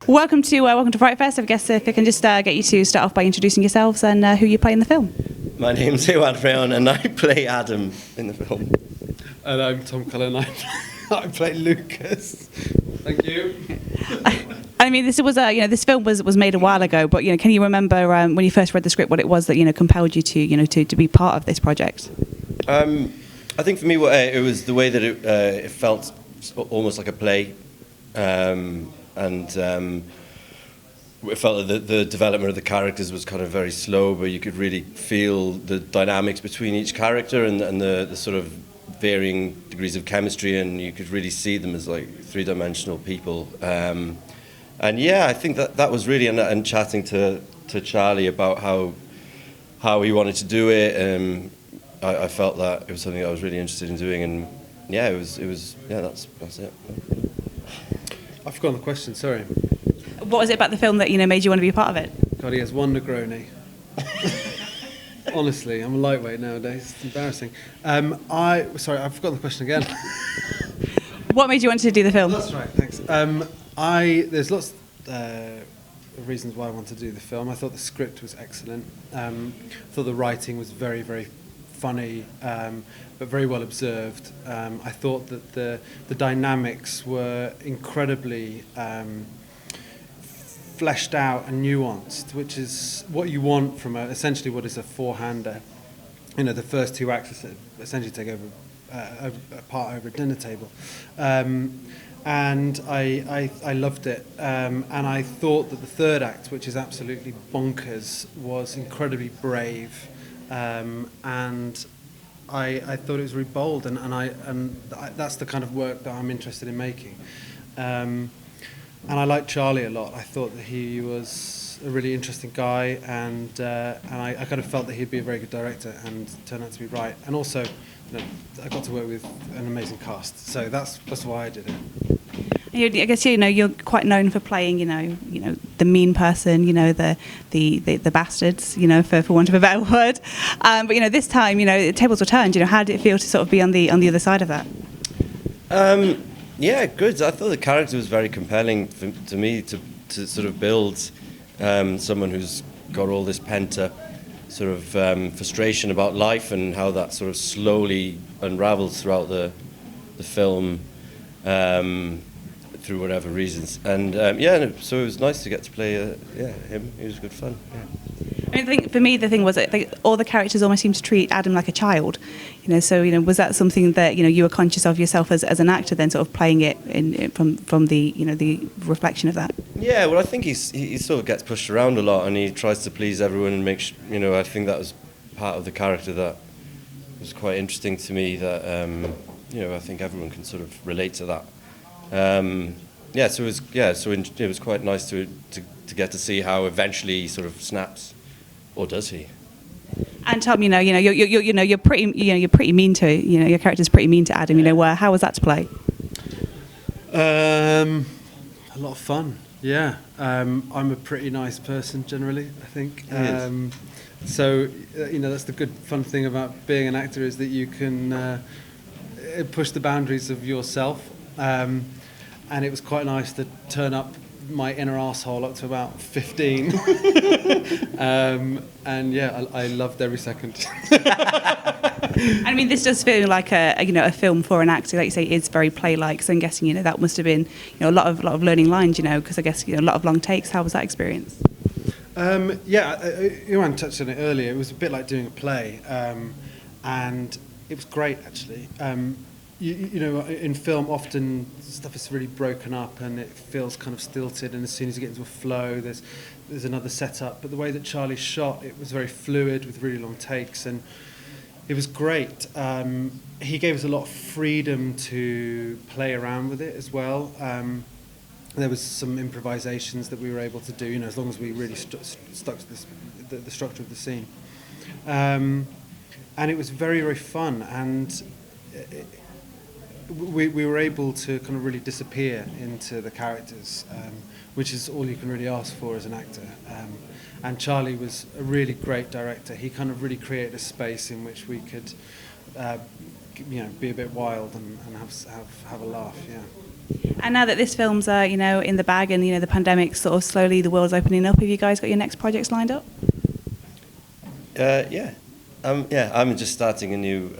Welcome to FrightFest. I guess if I can just get you to start off by introducing yourselves and who you play in the film. My name's Iwan Rheon and I play Adam in the film. And I'm Tom Cullen. I play Lucas. Thank you. I mean, this film was made a while ago, but can you remember when you first read the script what it was that compelled you to be part of this project? I think for me, it was the way that it felt almost like a play, and it felt that the development of the characters was kind of very slow, but you could really feel the dynamics between each character and the sort of varying degrees of chemistry, and you could really see them as like three-dimensional people. And yeah, I think that was really, and chatting to Charlie about how he wanted to do it, I felt that it was something I was really interested in doing, and yeah, that's it. I've forgotten the question, sorry. What was it about the film that made you want to be a part of it? God, he has one Negroni. Honestly, I'm a lightweight nowadays. It's embarrassing. Sorry, I've forgotten the question again. What made you want to do the film? That's right, thanks. There's lots of reasons why I wanted to do the film. I thought the script was excellent. I thought the writing was very, very funny, but very well observed. I thought that the dynamics were incredibly fleshed out and nuanced, which is what you want from essentially what is a four-hander. The first two acts essentially take over a dinner table. And I loved it. And I thought that the third act, which is absolutely bonkers, was incredibly brave. And I thought it was really bold, and that's the kind of work that I'm interested in making. And I liked Charlie a lot. I thought that he was a really interesting guy, and I kind of felt that he'd be a very good director, and turned out to be right. And also, I got to work with an amazing cast, so that's why I did it. I guess you're quite known for playing the mean person, the bastards, for want of a better word. But this time, the tables were turned. How did it feel to sort of be on the other side of that? Yeah, good. I thought the character was very compelling to me to sort of build someone who's got all this pent-up sort of frustration about life, and how that sort of slowly unravels throughout the film through whatever reasons. And so it was nice to get to play him. It was good fun. Yeah. I think for me the thing was that all the characters almost seemed to treat Adam like a child, So was that something that you were conscious of yourself as an actor, then sort of playing it from the the reflection of that? Yeah, well, I think he sort of gets pushed around a lot, and he tries to please everyone and make I think that was part of the character that was quite interesting to me. That I think everyone can sort of relate to that. So it was quite nice to get to see how eventually he sort of snaps. Or does he? And Tom, you're pretty mean to your character's pretty mean to Adam. How was that to play? A lot of fun. Yeah, I'm a pretty nice person generally, I think. So that's the good fun thing about being an actor, is that you can push the boundaries of yourself. And it was quite nice to turn up my inner arsehole up to about 15. And yeah, I loved every second. I mean, this does feel like a film for an actor. Like you say, it's very play-like. So I'm guessing that must have been a lot of learning lines. Because I guess a lot of long takes. How was that experience? Iwan touched on it earlier. It was a bit like doing a play, and it was great actually. In film, often stuff is really broken up and it feels kind of stilted, and as soon as you get into a flow, there's another setup. But the way that Charlie shot, it was very fluid with really long takes, and it was great. He gave us a lot of freedom to play around with it as well. There was some improvisations that we were able to do, as long as we really stuck to the structure of the scene. And it was very, very fun, and we were able to kind of really disappear into the characters, which is all you can really ask for as an actor. And Charlie was a really great director. He kind of really created a space in which we could be a bit wild and have a laugh. Yeah. And now that this film's in the bag, and the pandemic sort of slowly, the world's opening up, have you guys got your next projects lined up? Yeah. I'm just starting a new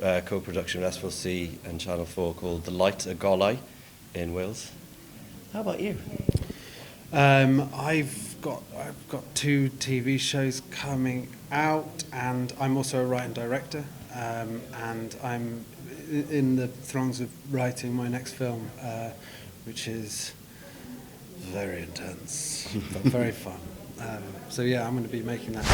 co-production with S4C and Channel 4 called The Light, a Golau in Wales. How about you? I've got 2 TV shows coming out, and I'm also a writer and director, and I'm in the throngs of writing my next film, which is very intense but very fun. So yeah, I'm going to be making that.